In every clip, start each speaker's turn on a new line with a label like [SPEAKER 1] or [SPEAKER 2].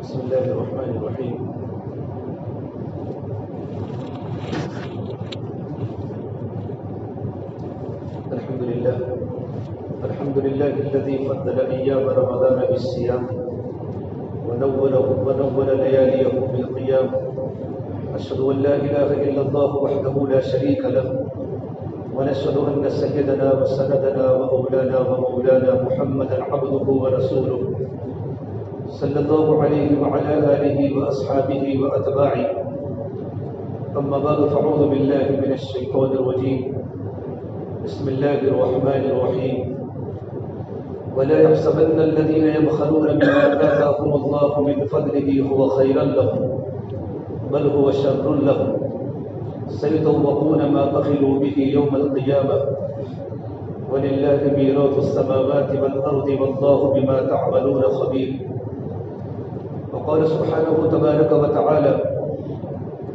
[SPEAKER 1] بسم الله الرحمن الرحيم. الحمد لله الذي فضل أيام رمضان بالصيام ونور لياليه بالقيام. أشهد أن لا إله إلا الله وحده لا شريك له، ونشهد أن سيدنا وسندنا ومولانا محمدا عبده ورسوله صلى الله عليه وعلى آله وأصحابه وأتباعه. أما بعد فأعوذ بالله من الشيطان الرجيم. بسم الله الرحمن الرحيم. ولا يحسبن الذين يبخلون بما آتاهم الله من فضله هو خيرا لهم بل هو شر لهم سيطوقون ما بخلوا به يوم القيامة ولله ميراث السماوات والأرض والله بما تعملون خبير. وقال سبحانه تبارك وتعالى: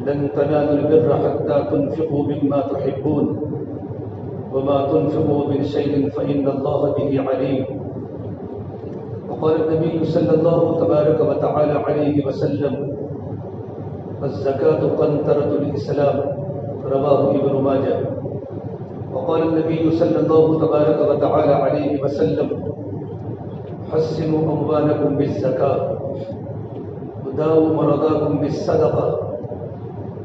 [SPEAKER 1] لن تنالوا البر حتى تنفقوا مما تحبون وما تنفقوا من شيء فإن الله به عليم. وقال النبي صلى الله تبارك وتعالى عليه وسلم: الزكاة قنطرة الإسلام، رواه ابن ماجه. وقال النبي صلى الله تبارك وتعالى عليه وسلم: حسنوا أموالكم بالزكاة وداووا مرضاكم بالصدقة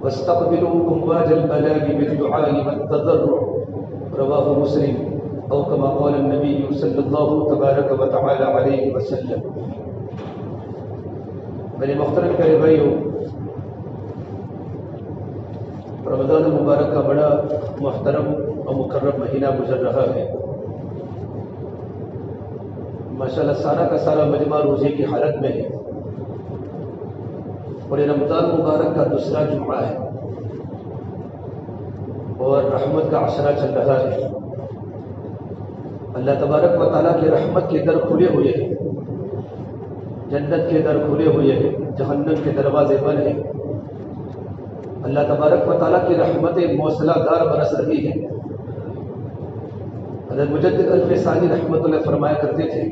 [SPEAKER 1] واستقبلوا أمواج البلاء بالدعاء والتضرع، رواه مسلم، أو كما قال النبي صلی اللہ تبارک و تعالی علیہ وسلم. میرے محترم پیارے بھائیو، رمضان المبارک کا بڑا محترم اور مکرم مہینہ گزر رہا ہے. ماشاءاللہ سارا کا سارا مجمع روزے کی حالت میں ہے، اور یہ رمضان مبارک کا دوسرا جمعہ ہے اور رحمت کا عشرہ چل رہا ہے. اللہ تبارک و تعالیٰ کی رحمت کے در کھلے ہوئے ہیں، جنت کے در کھلے ہوئے ہیں، جہنم کے دروازے بند ہیں. اللہ تبارک و تعالیٰ کی رحمتیں موصلہ دار برس رہی ہیں. حضرت مجدد الف ثانی رحمۃ اللہ فرمایا کرتے تھے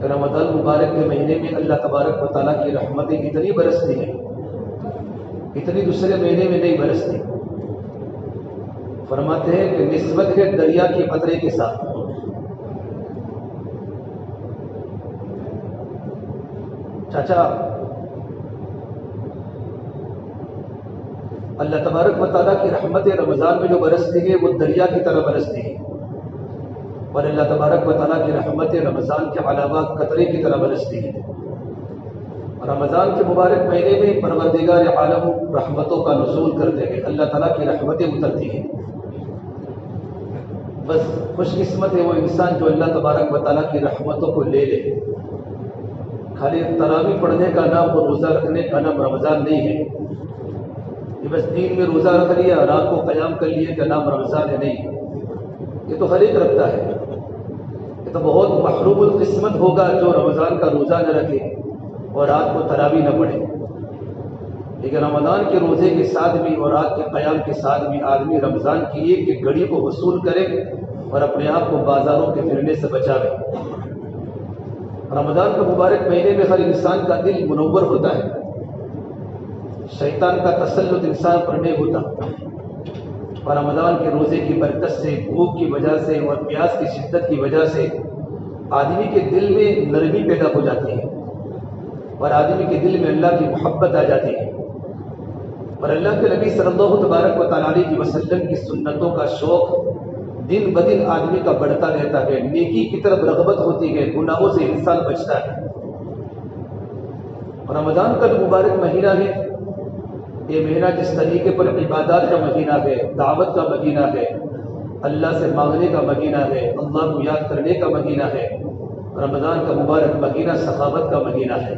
[SPEAKER 1] کہ رمضان مبارک کے مہینے میں اللہ تبارک و تعالیٰ کی رحمتیں اتنی برستی ہیں اتنی دوسرے مہینے میں نہیں برستی. فرماتے ہیں کہ نسبت ہے دریا کے قطرے کے ساتھ. چاچا، اللہ تبارک و تعالیٰ کی رحمت رمضان میں جو برستی ہے وہ دریا کی طرح برستی ہے، اور اللہ تبارک و تعالیٰ کی رحمت رمضان کے علاوہ قطرے کی طرح برستی ہے. رمضان کے مبارک مہینے میں پروردگار عالم رحمتوں کا نزول کرتے ہیں، اللہ تعالیٰ کی رحمتیں اترتی ہیں. بس خوش قسمت ہے وہ انسان جو اللہ تبارک و تعالیٰ کی رحمتوں کو لے لے. خالی تراویح پڑھنے کا نام اور روزہ رکھنے کا نام رمضان نہیں ہے. یہ بس دین میں روزہ رکھ لیا، رات کو قیام کر لیے کا نام رمضان ہے نہیں. یہ تو ہر ایک رکھتا ہے. یہ تو بہت محروم القسمت ہوگا جو رمضان کا روزہ نہ رکھے اور رات کو تراویح نہ پڑھے. لیکن رمضان کے روزے کے ساتھ بھی اور رات کے قیام کے ساتھ بھی آدمی رمضان کی ایک ایک گھڑی کو وصول کرے اور اپنے آپ کو بازاروں کے پھرنے سے بچاوے. رمضان کے مبارک مہینے میں ہر انسان کا دل منور ہوتا ہے، شیطان کا تسلط انسان پر نہیں ہوتا. اور رمضان کے روزے کی برکت سے، بھوک کی وجہ سے اور پیاس کی شدت کی وجہ سے آدمی کے دل میں نرمی پیدا ہو جاتی ہے اور آدمی کے دل میں اللہ کی محبت آ جاتی ہے. اور اللہ کے نبی صلی اللہ تبارک و تعالی علیہ وسلم کی سنتوں کا شوق دن بدن آدمی کا بڑھتا رہتا ہے، نیکی کی طرف رغبت ہوتی ہے، گناہوں سے انسان بچتا ہے. اور رمضان کا جو مبارک مہینہ ہے، یہ مہینہ جس طریقے پر عبادات کا مہینہ ہے، دعوت کا مہینہ ہے، اللہ سے مانگنے کا مہینہ ہے، اللہ کو یاد کرنے کا مہینہ ہے. رمضان کا مبارک مہینہ سخاوت کا مہینہ ہے.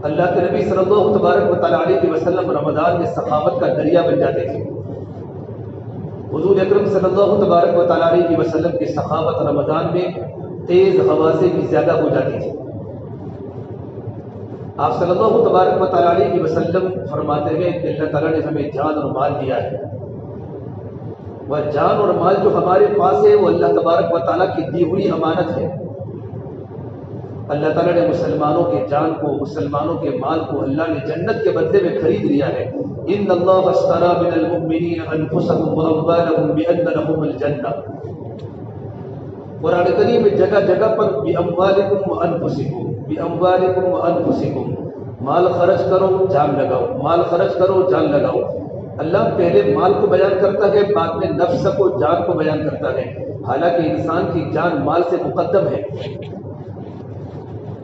[SPEAKER 1] اللہ کے نبی صلی اللہ تبارک و تعالی علیہ وسلم رمضان میں سخاوت کا دریا بن جاتے تھے. حضور اکرم صلی اللہ تبارک و تعالی علیہ وسلم کی سخاوت رمضان میں تیز ہوا سے بھی زیادہ ہو جاتی تھی. آپ صلی اللہ تبارک و تعالی علیہ وسلم فرماتے ہیں کہ اللہ تعالیٰ نے ہمیں جان اور مال دیا ہے، وہ جان اور مال جو ہمارے پاس ہے وہ اللہ تبارک و تعالیٰ کی دی ہوئی امانت ہے. اللہ تعالیٰ نے مسلمانوں کی جان کو، مسلمانوں کے مال کو اللہ نے جنت کے بدلے میں خرید لیا ہے۔ ان اللہ اشتری من المؤمنین انفسهم واموالهم بان لهم الجنہ۔ قرآن کریم میں جگہ جگہ پر باموالکم وانفسکم، باموالکم وانفسکم، مال خرچ کرو جان لگاؤ، مال خرچ کرو جان لگاؤ۔ اللہ پہلے مال کو بیان کرتا ہے، بعد میں نفس کو، جان کو بیان کرتا ہے، حالانکہ انسان کی جان مال سے مقدم ہے،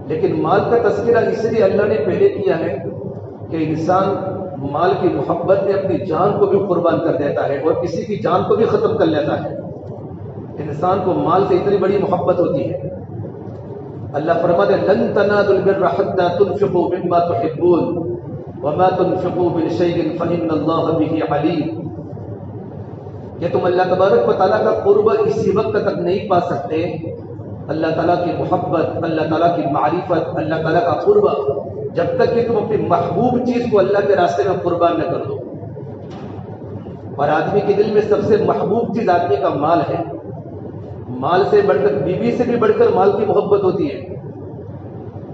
[SPEAKER 1] لیکن مال کا تذکرہ اس لیے اللہ نے پہلے کیا ہے کہ انسان مال کی محبت میں اپنی جان کو بھی قربان کر دیتا ہے اور کسی کی جان کو بھی ختم کر لیتا ہے۔ انسان کو مال سے اتنی بڑی محبت ہوتی ہے۔ اللہ فرماتے ہیں لن تنالوا البر حتى تنفقوا مما تحبون وما تنفقوا من شيء فإن الله به عليم، کہ تم اللہ تبارک و تعالیٰ کا قرب اسی وقت تک نہیں پا سکتے، اللہ تعالیٰ کی محبت، اللہ تعالیٰ کی معرفت، اللہ تعالیٰ کا قرب، جب تک کہ تم اپنی محبوب چیز کو اللہ کے راستے میں قربان نہ کر دو۔ اور آدمی کے دل میں سب سے محبوب چیز آدمی کا مال ہے۔ مال سے بڑھ کر، بیوی سے بھی بڑھ کر مال کی محبت ہوتی ہے۔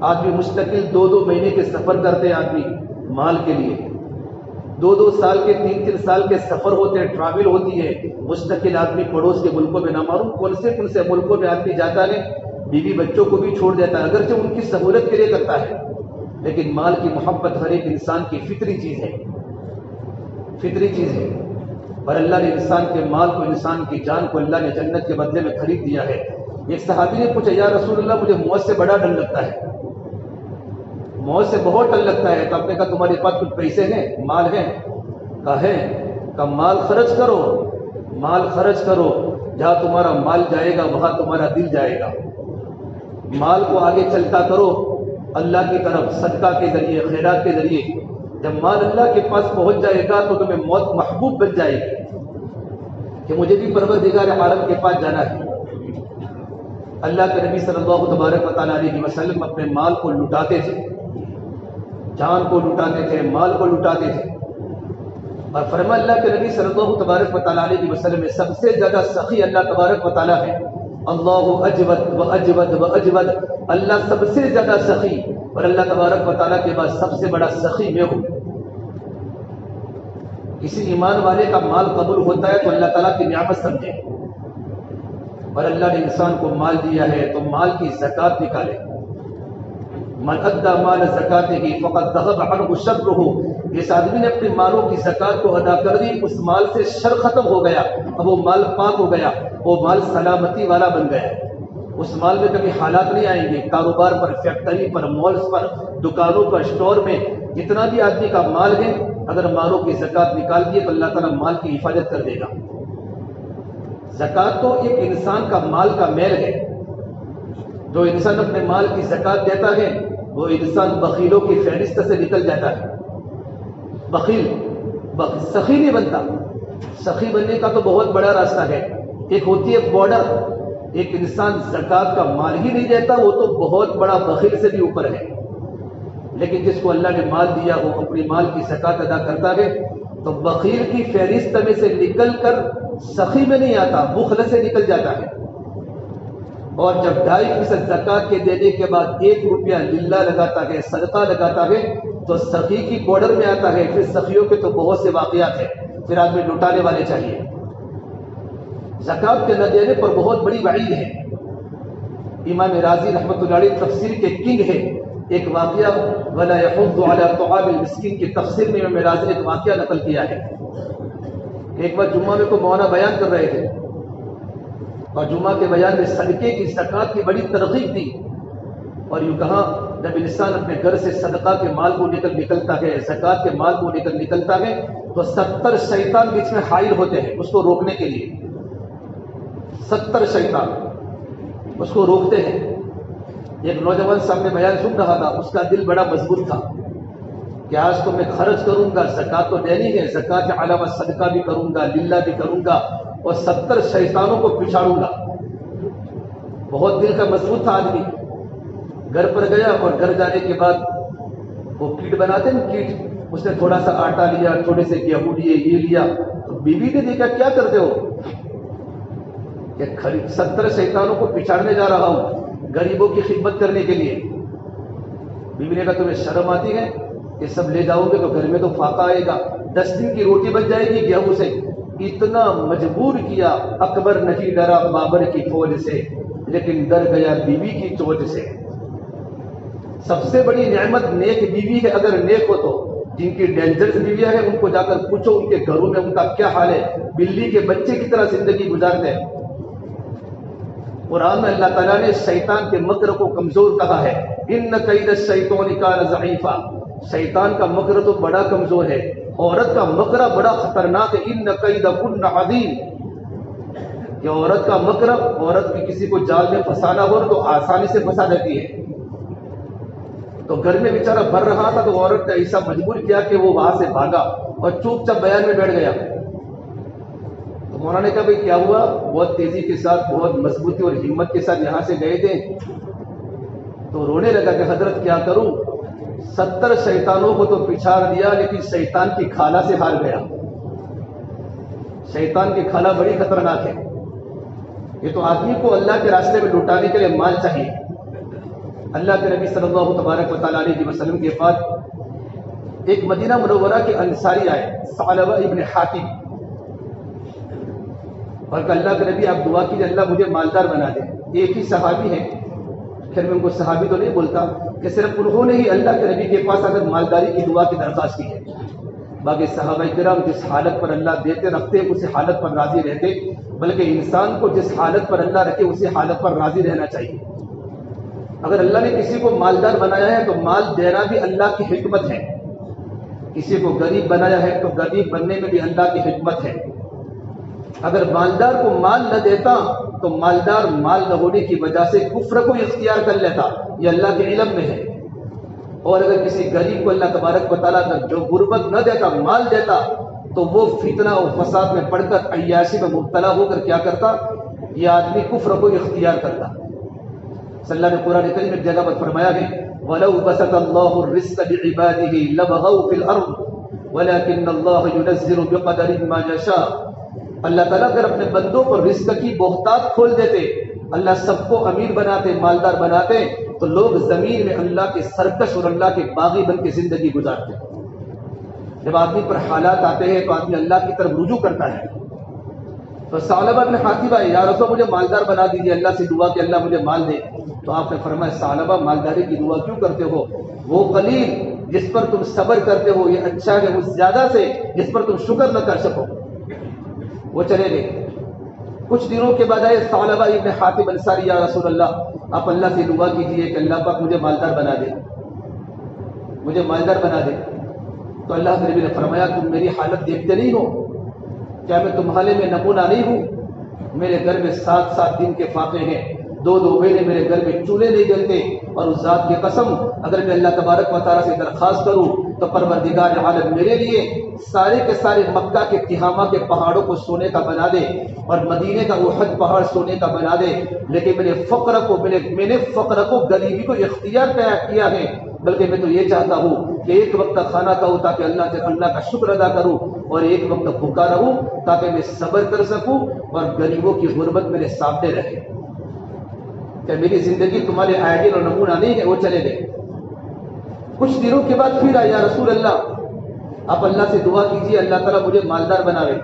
[SPEAKER 1] آدمی مستقل 2 مہینے کے سفر کرتے ہیں آدمی مال کے لیے، 2 سال کے، 3 سال کے سفر ہوتے ہیں، ٹریول ہوتی ہے مستقل۔ آدمی پڑوس کے ملکوں میں، نہ معلوم کون سے ملکوں میں آدمی جاتا ہے، بیوی بچوں کو بھی چھوڑ دیتا ہے، اگرچہ ان کی سہولت کے لیے کرتا ہے، لیکن مال کی محبت ہر ایک انسان کی فطری چیز ہے، فطری چیز ہے۔ اور اللہ نے انسان کے مال کو، انسان کی جان کو اللہ نے جنت کے بدلے میں خرید دیا ہے۔ ایک صحابی نے پوچھا یا رسول اللہ مجھے موت سے بڑا ڈر لگتا ہے، موت سے بہت ڈر لگتا ہے۔ تو آپ نے کہا تمہارے پاس کچھ پیسے ہیں، مال ہیں؟ کہا ہے۔ کہ مال خرچ کرو، مال خرچ کرو، جہاں تمہارا مال جائے گا وہاں تمہارا دل جائے گا۔ مال کو آگے چلتا کرو اللہ کی طرف، صدقہ کے ذریعے، خیرات کے ذریعے۔ جب مال اللہ کے پاس پہنچ جائے گا تو تمہیں موت محبوب بن جائے گی کہ مجھے بھی پروردگار عالم کے پاس جانا ہے۔ اللہ کے نبی صلی اللہ تبارک و تعالیٰ علیہ وسلم اپنے مال کو لٹاتے تھے، جان کو لٹاتے تھے، مال کو لٹاتے تھے۔ اور فرما اللہ کے نبی صلی اللہ تبارک و تعالیٰ علیہ وسلم میں سب سے زیادہ سخی اللہ تبارک و تعالیٰ ہے۔ اللہ اجود و اجود و اجود، اللہ سب سے زیادہ سخی، اور اللہ تبارک و تعالیٰ کے بعد سب سے بڑا سخی میں ہوں۔ کسی ایمان والے کا مال قبول ہوتا ہے تو اللہ تعالیٰ کی نعمت سمجھے، اور اللہ نے انسان کو مال دیا ہے تو مال کی زکوٰۃ نکالے۔ من ادى مال زکاتہ فقد ذهب عنه شره، جس آدمی نے اپنے مالوں کی زکوٰۃ کو ادا کر دی اس مال سے شر ختم ہو گیا، اب وہ مال پاک ہو گیا، وہ مال سلامتی والا بن گیا۔ اس مال میں کبھی حالات نہیں آئیں گے۔ کاروبار پر، فیکٹری پر، مالز پر، دکانوں پر، اسٹور میں جتنا بھی آدمی کا مال ہے، اگر مالوں کی زکوٰۃ نکال دیے تو اللہ تعالیٰ مال کی حفاظت کر دے گا۔ زکوٰۃ تو ایک انسان کا مال کا میل ہے۔ جو انسان اپنے مال کی زکوٰۃ دیتا ہے وہ انسان بخیلوں کی فہرست سے نکل جاتا ہے۔ بخیل سخی نہیں بنتا۔ سخی بننے کا تو بہت بڑا راستہ ہے۔ ایک ہوتی ہے بارڈر، ایک انسان زکوٰۃ کا مال ہی نہیں دیتا وہ تو بہت بڑا بخیل سے بھی اوپر ہے۔ لیکن جس کو اللہ نے مال دیا وہ اپنی مال کی زکوٰۃ ادا کرتا ہے تو بخیل کی فہرست میں سے نکل کر سخی میں نہیں آتا، بخل سے نکل جاتا ہے۔ اور جب 2.5% زکوٰۃ کے دینے کے بعد 1 روپیہ للہ لگاتا ہے، صدقہ لگاتا ہے تو سخی کی بارڈر میں آتا ہے۔ پھر سخیوں کے تو بہت سے واقعات ہیں، پھر آدمی لٹانے والے چاہیے۔ زکوٰۃ کے نہ دینے پر بہت بڑی وعید ہے۔ امام راضی رحمۃ اللہ علیہ تفسیر کے کنگ ہے۔ ایک واقعہ ولا يحض على طعام المسکین کی تفسیر میں امام راضی نے ایک واقعہ نقل کیا ہے کہ ایک بار جمعہ میں کو مولانا بیان کر رہے تھے اور جمعہ کے بیان میں صدقے کی، زکوٰۃ کی بڑی ترغیب دی، اور یوں کہا جب انسان اپنے گھر سے صدقہ کے مال کو نکلتا ہے، زکوٰۃ کے مال کو نکلتا ہے تو 70 شیطان بیچ میں حائل ہوتے ہیں اس کو روکنے کے لیے۔ 70 شیطان اس کو روکتے ہیں۔ ایک نوجوان سامنے بیان سن رہا تھا، اس کا دل بڑا مضبوط تھا کہ آج تو میں خرچ کروں گا، زکوٰۃ تو دینی ہے، زکوٰۃ کے علاوہ صدقہ بھی کروں گا، للہ بھی کروں گا اور 70 شیطانوں کو پچھاڑوں گا۔ بہت دل کا مضبوط تھا آدمی۔ گھر پر گیا اور گھر جانے کے بعد وہ کیٹ بناتے ہیں کیٹ، اس نے تھوڑا سا آٹا لیا، تھوڑے سے گیہوں لیے، یہ لیا۔ تو بیوی نے دیکھا کیا کرتے ہو؟ کہ 70 شیطانوں کو پچھاڑنے جا رہا ہوں۔ غریبوں کی خدمت کرنے کے لیے. بیوی نے کہا تمہیں شرم آتی ہے؟ یہ سب لے جاؤ گے تو گھر میں تو فاقہ آئے گا, 10 دن کی روٹی بچ جائے گی گیہوں سے. اتنا مجبور کیا, اکبر نہیں ڈرا بابر کی فوج سے, لیکن ڈر گیا بیوی کی چوٹ سے. سب سے بڑی نعمت نیک بیوی ہے. اگر نیک ہو تو جن کی ڈینجرس بیویاں ہیں ان کو جا کر پوچھو ان کے گھروں میں ان کا کیا حال ہے, بلی کے بچے کی طرح زندگی گزارتے ہیں. قرآن میں اللہ تعالیٰ نے شیطان کے مکر کو کمزور کہا ہے, ان کید الشیطان کان ضعیفا. شیطان کا مکر تو بڑا کمزور ہے, عورت کا مکر بڑا خطرناک ہے. ان کیدکن عظیم. کہ عورت کا مکر, عورت کی کسی کو جال میں پھنسانا ہو تو آسانی سے پھنسا دیتی ہے. تو گھر میں بیچارہ بھر رہا تھا تو عورت نے ایسا مجبور کیا کہ وہ وہاں سے بھاگا اور چوپ چاپ بیان میں بیٹھ گیا. تو مولانا نے کہا بھائی کیا ہوا؟ بہت تیزی کے ساتھ, بہت مضبوطی اور ہمت کے ساتھ یہاں سے گئے تھے. تو رونے لگا کہ حضرت کیا کروں, 70 شیطانوں کو تو پچھاڑ دیا لیکن شیطان کی خالہ سے ہار گیا. شیطان کی خالہ بڑی خطرناک ہے. یہ تو آدمی کو اللہ کے راستے میں لٹانے کے لیے مال چاہیے. اللہ کے نبی صلی اللہ تبارک و تعالیٰ علیہ وسلم کے بعد ایک مدینہ منورہ کے انصاری آئے, ثعلبہ ابن حاتم, اور کہ اللہ کے نبی آپ دعا کیجیے اللہ مجھے مالدار بنا دے. ایک ہی صحابی ہیں, پھر میں ان کو صحابی تو نہیں بولتا, کہ صرف انہوں نے ہی اللہ کے نبی کے پاس اگر مالداری کی دعا کی درخواست کی ہے. باقی صحابہ کرام جس حالت پر اللہ دیتے رکھتے اسی حالت پر راضی رہتے, بلکہ انسان کو جس حالت پر اللہ رکھے اسی حالت پر راضی رہنا چاہیے. اگر اللہ نے کسی کو مالدار بنایا ہے تو مال دینا بھی اللہ کی حکمت ہے. کسی کو غریب بنایا ہے تو غریب بننے میں بھی اللہ کی حکمت ہے. اگر مالدار کو مال نہ دیتا تو مالدار مال نہ ہونے کی وجہ سے کفر کو اختیار کر لیتا, یہ اللہ کے علم میں ہے. اور اگر کسی غریب کو اللہ تبارک و تعالیٰ کا جو غربت نہ دیتا مال دیتا تو وہ فتنہ اور فساد میں پڑ کر عیاشی میں مبتلا ہو کر کیا کرتا, یہ آدمی کفر کو اختیار کرتا. صلی اللہ نے قرآن کریم میں ایک جگہ پر فرمایا ہے وَلَوْ بَسَطَ اللَّهُ الرِّزْقَ لِعِبَادِهِ لَبَغَوْا فِي الْأَرْضِ وَلَكِنَّ اللَّهَ يُنَزِّلُ بِقَدَرٍ مَا يَشَاءُ. اللہ تعالیٰ اگر اپنے بندوں پر رزق کی بہتات کھول دیتے, اللہ سب کو امیر بناتے, مالدار بناتے, تو لوگ زمین میں اللہ کے سرکش اور اللہ کے باغی بن کے زندگی گزارتے. جب آدمی پر حالات آتے ہیں تو آدمی اللہ کی طرف رجوع کرتا ہے. تو ثعلبہ بن حاتم آئے, یا رسول مجھے مالدار بنا دیجیے, اللہ سے دعا کہ اللہ مجھے مال دے. تو آپ نے فرمایا ثعلبہ مالداری کی دعا کیوں کرتے ہو؟ وہ قلیل جس پر تم صبر کرتے ہو یہ اچھا ہے اس زیادہ سے جس پر تم شکر نہ کر سکو. وہ چلے گئے. کچھ دنوں کے بعد آئے ثعلبہ ابن حاتم انصاری, یا رسول اللہ آپ اللہ سے دعا کیجیے کہ اللہ پاک مجھے مالدار بنا دے, مجھے مالدار بنا دے. تو اللہ کے نبی نے فرمایا تم میری حالت دیکھتے نہیں ہو کیا میں تمہارے میں نمونہ نہیں ہوں؟ میرے گھر میں 7 دن کے فاقے ہیں, 2 مہینے میرے گھر میں چولہے نہیں جلتے. اور اس ذات کی قسم اگر میں اللہ تبارک و تعالیٰ سے درخواست کروں تو پروردگار عالم میرے لیے سارے کے سارے مکہ کے تہامہ کے پہاڑوں کو سونے کا بنا دے اور مدینے کا احد پہاڑ سونے کا بنا دے. لیکن میں نے فقر کو غریبی کو اختیار کیا ہے, بلکہ میں تو یہ چاہتا ہوں کہ ایک وقت کھانا کھاؤں تاکہ اللہ کا شکر ادا کروں, اور ایک وقت بھوکا رہوں تاکہ میں صبر کر سکوں اور غریبوں کی غربت میرے سامنے رہے. کہ میری زندگی تمہارے آئیڈیل اور نمونہ نہیں ہے. وہ چلے گئے. کچھ دنوں کے بعد پھر آیا, یا رسول اللہ آپ اللہ سے دعا کیجیے اللہ تعالیٰ مجھے مالدار بناوے.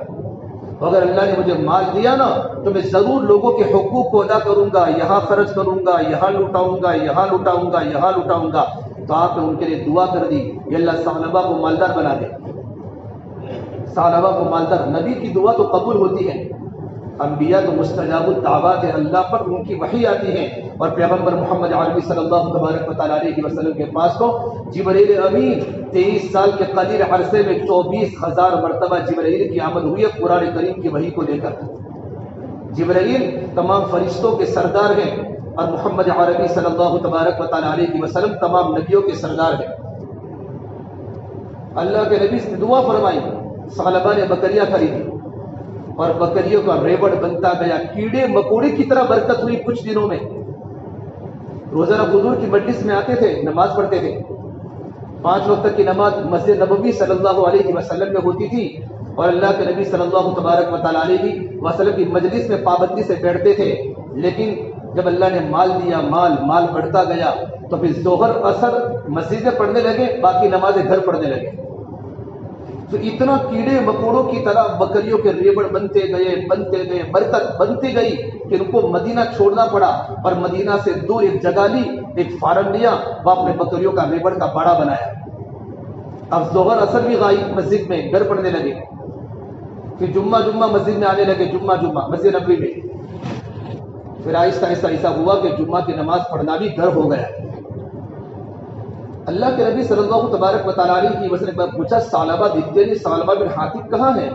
[SPEAKER 1] اگر اللہ نے مجھے مال دیا نا تو میں ضرور لوگوں کے حقوق کو ادا کروں گا, یہاں خرچ کروں گا, یہاں لوٹاؤں گا, یہاں لوٹاؤں گا, یہاں لوٹاؤں گا. تو آپ نے ان کے لیے دعا کر دی کہ اللہ ثعلبہ کو مالدار بنا دے. ثعلبہ کو مالدار. نبی کی دعا تو قبول ہوتی ہے, انبیاء تو مستجاب الدعوات ہے, اللہ پر ان کی وحی آتی ہے. اور پیغمبر محمد عربی صلی اللہ تبارک و تعالیٰ علیہ وسلم کے پاس تو جبرائیل امین 23 سال کے قلیل عرصے میں 24,000 مرتبہ جبرائیل کی آمد ہوئی ہے قرآن کریم کی وحی کو لے کر. جبرائیل تمام فرشتوں کے سردار ہیں اور محمد عربی صلی اللہ تبارک و تعالیٰ علیہ وسلم تمام نبیوں کے سردار ہیں. اللہ کے نبی سے دعا فرمائی, ثعلبہ نے بکریاں خریدی اور بکریوں کا ریوڑ بنتا گیا, کیڑے مکوڑے کی طرح برکت ہوئی. کچھ دنوں میں روزانہ حضور کی مجلس میں آتے تھے, نماز پڑھتے تھے. 5 وقت کی نماز مسجد نبوی صلی اللہ علیہ وسلم میں ہوتی تھی اور اللہ کے نبی صلی اللہ تبارک و تعالیٰ علیہ وسلم کی مجلس میں پابندی سے بیٹھتے تھے. لیکن جب اللہ نے مال دیا، مال بڑھتا گیا، تو پھر ظہر اثر مسجد میں پڑھنے لگے، باقی نمازیں گھر پڑھنے لگے. تو اتنا کیڑے مکوڑوں کی طرح بکریوں کے ریوڑ بنتے گئے، برکت بنتی گئی کہ ان کو مدینہ چھوڑنا پڑا، اور مدینہ سے دور ایک جگہ لی، ایک فارم لیا، وہ اپنے بکریوں کا ریوڑ کا باڑا بنایا. اب ظہر اثر بھی غائب مسجد میں، گھر پڑھنے لگے. پھر جمعہ مسجد میں آنے لگے، جمعہ مسجد نبوی میں. پھر آہستہ ایسا ہوا کہ جمعہ کی نماز پڑھنا بھی گھر ہو گیا. اللہ کے نبی صلی اللہ تبارک و تعالیٰ علیہ کی وسلم نے پوچھا ثعلبہ دکھتے نہیں، ثعلبہ بن حاتب کہاں ہے؟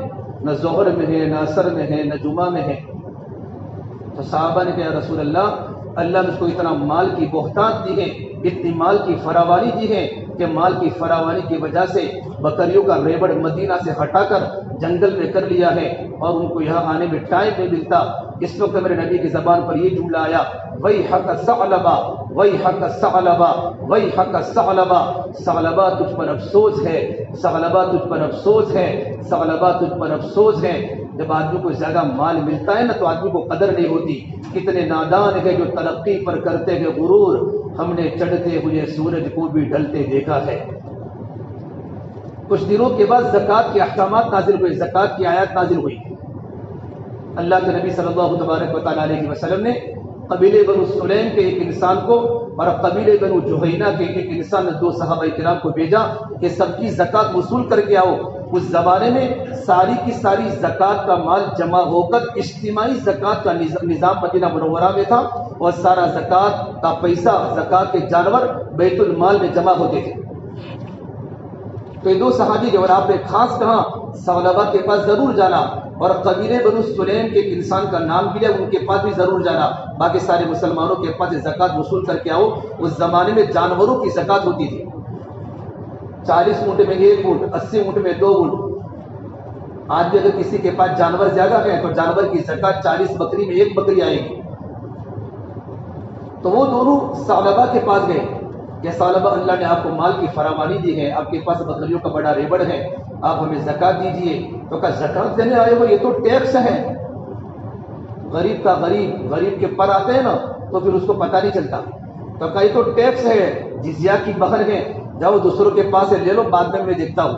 [SPEAKER 1] نہ ظہر میں ہے، نہ اثر میں ہے، نہ جمعہ میں ہے. تو صحابہ نے کہا رسول اللہ نے اس کو اتنا مال کی بہتات دی ہے، اتنی مال کی فراوانی دی ہے کہ مال کی فراوانی کی وجہ سے بکریوں کا ریوڑ مدینہ سے ہٹا کر جنگل میں کر لیا ہے، اور ان کو یہاں آنے میں ٹائم نہیں ملتا. اس وقت میرے نبی کی زبان پر یہ جملہ آیا، ویحک ثعلبہ، ویحک ثعلبہ، ویحک ثعلبہ، ثعلبہ تجھ پر افسوس ہے، ثعلبہ تجھ پر افسوس ہے، ثعلبہ تجھ پر افسوس ہے. جب آدمی کو زیادہ مال ملتا ہے نا تو آدمی کو قدر نہیں ہوتی. کتنے نادان ہیں جو ترقی پر کرتے ہیں غرور، ہم نے چڑھتے ہوئے سورج کو بھی ڈھلتے دیکھا ہے. کچھ دنوں کے بعد زکوٰۃ کے احکامات نازل ہوئے، زکوٰۃ کی آیات نازل ہوئی. اللہ کے نبی صلی اللہ تبارک و تعالیٰ علیہ وسلم نے قبیلے بنو سلیم کے ایک انسان کو اور قبیلے بنو جہینہ کے ایک انسان نے 2 صحابہ کرام کو بھیجا کہ سب کی زکوٰۃ وصول کر کے آؤ. اس زمانے میں ساری کی ساری زکوٰۃ کا مال جمع ہو کر اجتماعی زکوٰۃ کا نظام مدینہ منورہ میں تھا، اور سارا زکوٰۃ کا پیسہ، زکوٰۃ کے جانور بیت المال میں جمع ہوتے تھے. تو یہ 2 صحابی جو، اور آپ نے خاص کہا ثعلبہ کے پاس ضرور جانا، اور قبیلے بنو سلیم کے ایک انسان کا نام بھی لیا، ان کے پاس بھی ضرور جانا. باقی سارے مسلمانوں کے پاس زکوٰۃ وصول کر کے آؤ. اس زمانے میں جانوروں کی زکوٰۃ ہوتی تھی، 40 اونٹ میں 1 اونٹ، 80 اونٹ میں 2 اونٹ. آج بھی اگر کسی کے پاس جانور زیادہ ہے تو جانور کی زکوٰۃ 40 بکری میں 1 بکری آئے گی. تو وہ دونوں ثعلبہ کے پاس گئے کہ ثعلبہ، اللہ نے آپ کو مال کی فراوانی دی ہے، آپ کے پاس بکریوں کا بڑا ریوڑ ہے، آپ ہمیں زکوٰۃ دیجیے. تو کہا زکوٰۃ دینے آئے ہو، یہ تو ٹیکس ہے. غریب کا غریب کے پر آتے ہیں نا تو پھر اس کو پتہ نہیں چلتا. تو کہا یہ تو ٹیکس ہے، جزیہ کی بہر ہے، جاؤ دوسروں کے پاس سے لے لو، بعد میں دیکھتا ہوں.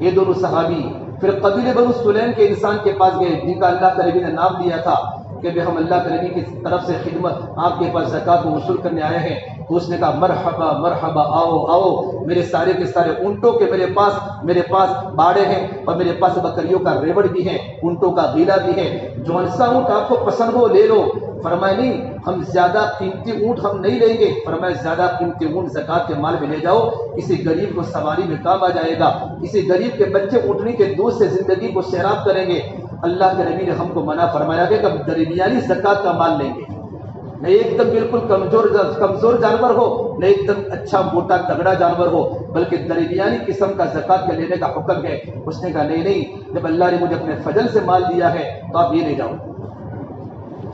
[SPEAKER 1] یہ دونوں صحابی پھر قبیلے بنو سلیم کے انسان کے پاس گئے جن کا اللہ کے نبی نے نام لیا تھا کہ ہم اللہ کے نبی کی طرف سے خدمت آپ کے پاس زکوٰۃ کو وصول کرنے آئے ہیں. تو اس نے کہا مرحبا مرحبا، آؤ، میرے سارے کے سارے اونٹوں کے میرے پاس باڑے ہیں، اور میرے پاس بکریوں کا ریوڑ بھی ہے، اونٹوں کا غیلہ بھی ہے، جو سا اونٹ آپ کو پسند ہو لے لو. فرمایا نہیں، ہم زیادہ قیمتی اونٹ ہم نہیں لیں گے. فرمایا زیادہ قیمتی اونٹ زکوٰۃ کے مال میں لے جاؤ، کسی غریب کو سواری میں کام آ جائے گا، کسی غریب کے بچے اونٹنی کے دودھ سے زندگی کو سیراب کریں گے. اللہ کے نبی نے ہم کو منع فرمایا کہ ہم درمیانی زکوٰۃ کا مال لیں گے، نہ ایک دم بالکل کمزور جانور ہو، نہ ایک دم اچھا موٹا تگڑا جانور ہو، بلکہ درمیانی قسم کا زکوٰۃ کے لینے کا حکم ہے. اس نے کہا نہیں، جب اللہ نے مجھے اپنے فضل سے مال دیا ہے تو آپ یہ لے جاؤ.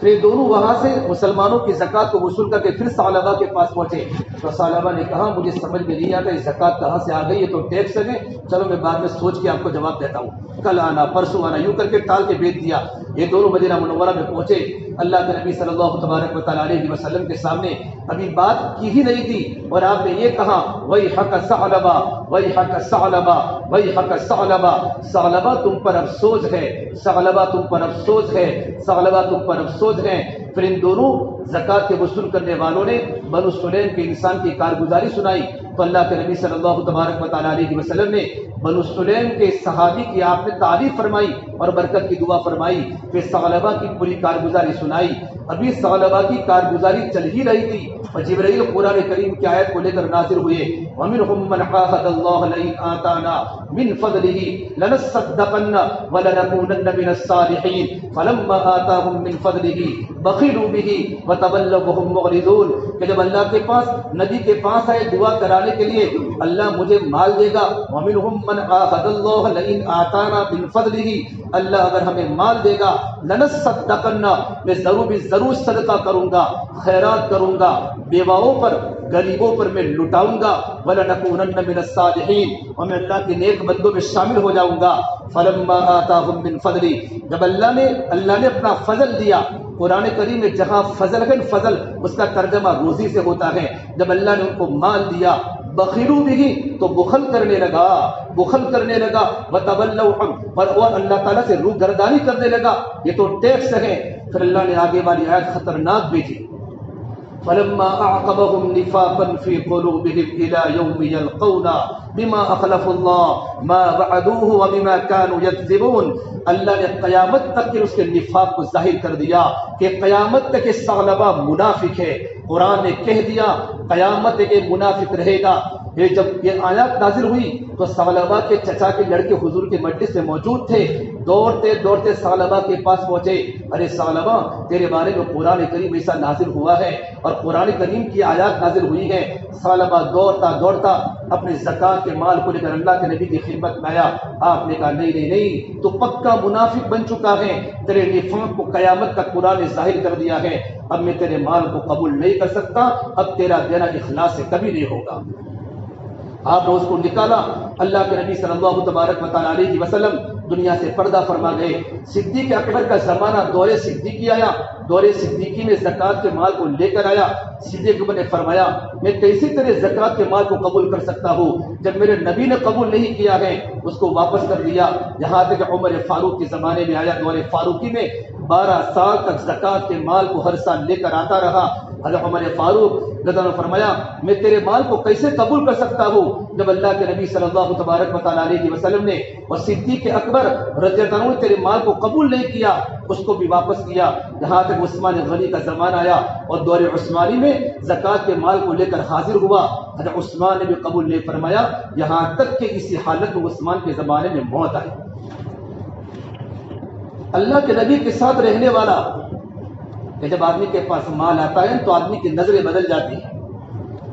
[SPEAKER 1] پھر یہ دونوں وہاں سے مسلمانوں کی زکوٰۃ کو وصول کر کے پھر ثعلبہ کے پاس پہنچے. تو ثعلبہ نے کہا مجھے سمجھ میں نہیں آتا یہ زکوٰۃ کہاں سے آ گئی، یہ تو ٹیکس ہے، چلو میں بعد میں سوچ کے آپ کو جواب دیتا ہوں، کل آنا پرسوں آنا، یوں کر کے ٹال کے بھیج دیا. یہ دونوں مدینہ منورہ میں پہنچے. اللہ کے نبی صلی اللہ تبارک و تعالیٰ علیہ وسلم کے سامنے ابھی بات کی ہی نہیں تھی، اور آپ نے یہ کہا ویحک ثعلبہ، ویحک ثعلبہ، ویحک ثعلبہ، ثعلبہ تم پر افسوس ہے، ثعلبہ تم پر افسوس ہے، ثعلبہ تم پر افسوس ہے. پھر ان دونوں زکوٰۃ کے وصول کرنے والوں نے بنو سلیم کے انسان کی کارگزاری سنائی. تو اللہ کے نبی صلی اللہ تبارک و تعالیٰ علیہ وسلم نے بنو سلیم کے صحابی کی آپ نے تعریف فرمائی اور برکت کی دعا فرمائی. پھر ثعلبہ کی پوری کارگزاری سنائی. ابھی ثعلبہ کی کارگزاری چل ہی رہی تھی اور جبرائیل قرآن کریم کی آیت کو لے کر نازل ہوئے. وَمِنْهُمْ مَنْ عَاهَدَ اللَّهَ لَئِنْ آتَانَا مِنْ فَضْلِهِ لَنَصَّدَّقَنَّ وَلَنَكُونَنَّ مِنَ الصَّالِحِينَ فَلَمَّا آتَاهُم مِّنْ فَضْلِهِ بَخِلُوا بِهِ وَتَوَلَّوْا وَهُمْ مُعْرِضُونَ. کہ جب اللہ کے پاس نبی کے پاس آئے دعا کرانے کے لیے اللہ مجھے مال دے گا، وَمِنْهُمْ مَنْ عَاهَدَ اللَّهَ لَئِنْ آتَانَا مِنْ فَضْلِهِ، اللہ اگر ہمیں مال دے گا لَنَصَّدَّقَنَّ، میں ضرور صدقہ کروں گا، خیرات کروں گا، بیواؤں پر غریبوں پر میں لٹاؤں گا، وَلَنَكُونَنَّ مِنَ الصَّالِحِينَ، اور میں اللہ کے نیک بندوں میں شامل ہو جاؤں گا. فَلَمَّا آتَاهُم مِّن فَضْلِهِ، جب اللہ نے اپنا فضل دیا، قرآن کریم میں جہاں فضل ہے، فضل اس کا ترجمہ روزی سے ہوتا ہے. جب اللہ نے ان کو مال دیا بخیلوا بھی تو بخل کرنے لگا وتولوا عنہ، اور اللہ تعالیٰ سے روگردانی کرنے لگا. یہ تو ٹیکس ہے. پھر اللہ نے آگے والی آیت خطرناک بھیجی، فلما اعقبهم نفاقا في قلوبهم الى يوم يلقون بما اخلفوا الله ما وعدوه وبما كانوا يكذبون. اللہ نے قیامت تک کے اس کے نفاق کو ظاہر کر دیا کہ قیامت تک یہ ثعلبہ منافق ہے. قرآن نے کہہ دیا قیامت تک یہ منافق رہے گا. یہ جب یہ آیات نازل ہوئی تو ثعلبہ کے چچا کے لڑکے حضور کے مجلس میں موجود تھے. دوڑتے ثعلبہ کے پاس پہنچے، ارے ثعلبہ تیرے بارے میں قرآن کریم ایسا نازل ہوا ہے اور قرآن کریم کی آیات نازل ہوئی ہے. ثعلبہ دوڑتا اپنے زکات کے مال کو لے کر اللہ کے نبی کی خدمت میں آیا. آپ نے کہا نہیں تو پکا منافق بن چکا ہے، تیرے نفاق کو قیامت تک قرآن نے ظاہر کر دیا ہے. اب میں تیرے مال کو قبول نہیں کر سکتا، اب تیرا دینا اخلاص سے کبھی نہیں ہوگا. آپ نے اس کو نکالا. اللہ کے نبی صلی اللہ تبارک و تعالی علیہ وسلم دنیا سے پردہ فرما گئے. صدیق اکبر کا زمانہ دور صدیقی آیا. دور صدیقی میں زکوٰۃ کے مال کو لے کر آیا. صدیق اکبر نے فرمایا میں کیسے تیرے زکوٰۃ کے مال کو قبول کر سکتا ہوں جب میرے نبی نے قبول نہیں کیا ہے. اس کو واپس کر دیا. یہاں تک کہ عمر فاروق کے زمانے میں آیا. دور فاروقی میں 12 سال تک زکوٰۃ کے مال کو ہر سال لے کر آتا رہا. حضرت عمر فاروق رضی اللہ عنہ فرمایا میں تیرے مال کو کیسے قبول کر سکتا ہوں جب اللہ کے نبی صلی اللہ تبارک و تعالی علیہ وسلم نے اور صدیق اکبر رضی اللہ عنہ نے تیرے مال کو قبول نہیں کیا. اس کو بھی واپس کیا. یہاں تک عثمان غنی کا زمانہ آیا اور دور عثمانی میں زکوٰۃ کے مال کو لے کر حاضر ہوا. حضرت عثمان نے بھی قبول نہیں فرمایا، یہاں تک کہ اسی حالت میں عثمان کے زمانے میں موت آئی. اللہ کے نبی کے ساتھ رہنے والا کہ جب آدمی کے پاس مال آتا ہے تو آدمی کی نظریں بدل جاتی ہیں.